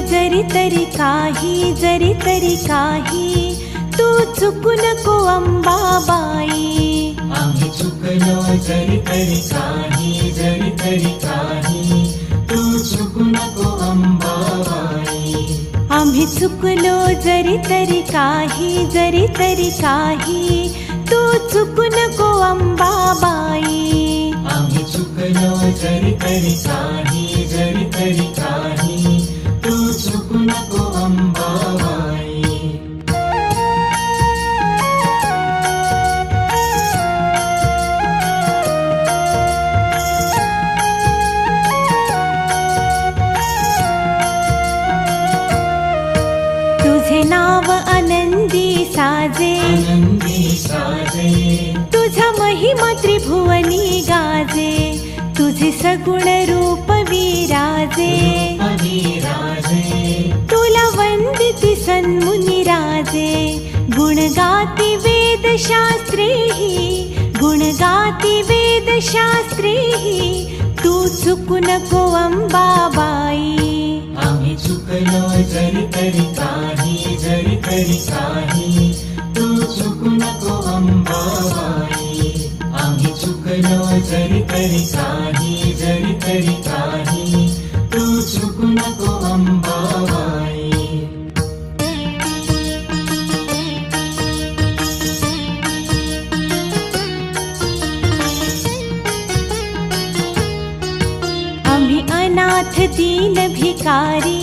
जरी तरी काही तू चुकू नको अंबाबाई. आम्ही चुकलो जरी तरी काही तू चुकू नको अंबाबाई. आम्ही चुकलो जरी तरी काही तू चुकू नको अंबाबाई. आम्ही चुकलो जरी तरी काही तू चुकू नको अंबाबाई. तुझे नाव आनंदी साजे, तुझा महिमा त्रिभुवनी गाजे. तुझे सगुण रूप विराजे, तुला वंदिती सन्मुनी राजे. गुण गाती वेदशास्त्रेहि तू चुकू नको अंबाबाई. आम्ही चुकलो जरी तरी काही तू चुकू नको अंबाबाई. आम्ही चुकलो जरी तरी काही तू चुकू नको अंबाबाई. आम्ही अनाथ दीन भिकारी,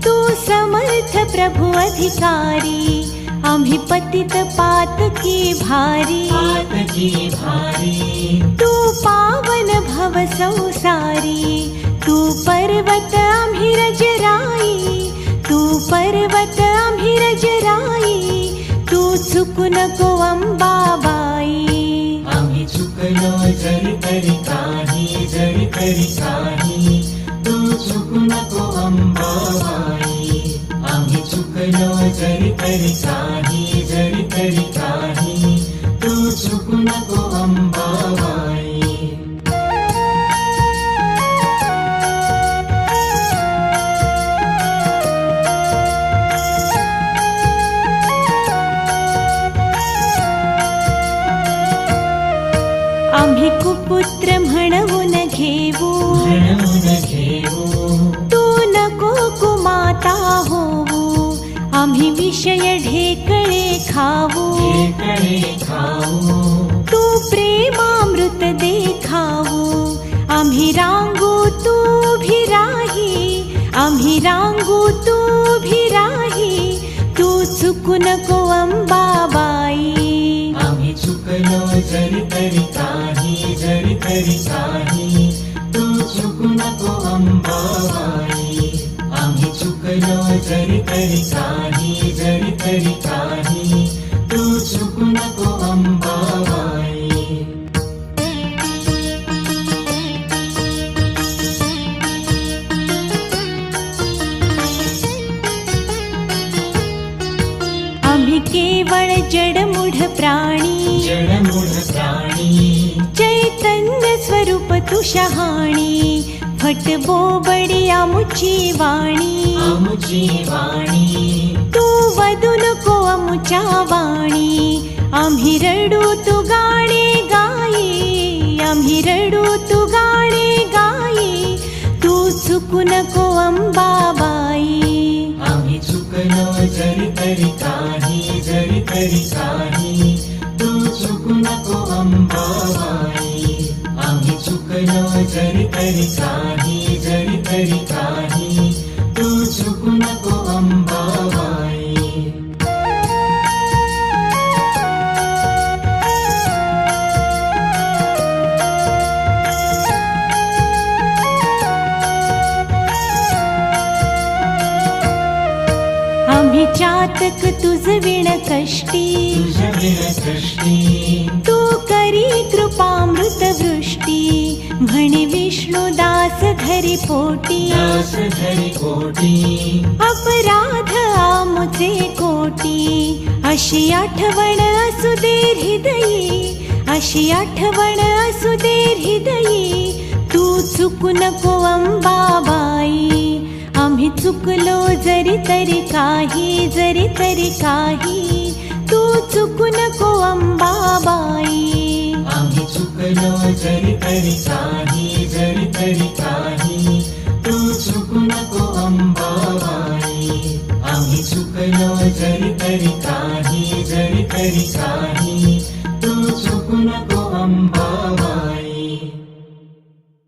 तू समर्थ प्रभु अधिकारी. आम्ही पतित पातकी भारी, तू पावन भव संसारी. तू पर्वत आम्ही रजराई, तू चुकू नको अंबाबाई. आम्ही चुकलो जरी तरी काही तू चुकू नको अंबाबाई. आम्ही चुकलो जरी तरी काही तू चुकू नको अंबाबाई. आम्ही कुपुत्र म्हणून घेऊ, तू नको कुमाता होऊ. आम्ही विषय ढेकळे खाऊ, तू प्रेमामृत देखाऊ. आम्ही रांगू तू भिराही, तू चुकू नको अंबाबाई. आम्ही चुकलो जरी तरी काही तू चुकू नको अंबाबाई. आम्ही चुकलो जरी तरी काही तू चुकू नको अंबाबाई. आम्ही केवळ जडमूढ प्राणी, चैतन्य स्वरूप तू शहाणी. फट बोबडी आमुची वाणी, तू वदू नको आमुच्या वाणी. आम्ही रडू तू गाणे गाई, तू चुकू नको अंबाबाई. आम्ही चुकलो जरी तरी काही तू चुकू नको अंबाबाई. आम्ही चुकलो जरी तरी काही तू चुकू नको अंबाबाई. आम्ही चातक तुझ विण कष्टी, तू करी कृपामृत वृष्टी. म्हणे विष्णुदास धरी पोटी, अपराध आमुचे कोटी. अशी आठवण असू दे हृदयी, तू चुकू नको अंबाबाई, आम्ही चुकलो जरी तरी काही, तू चुकू नको अंबाबाई. आम्ही चुकलो जरी तरी काही, तू चुकू नको अंबाबाई. आम्ही चुकलो जरी तरी काही, तू चुकू नको अंबाबाई.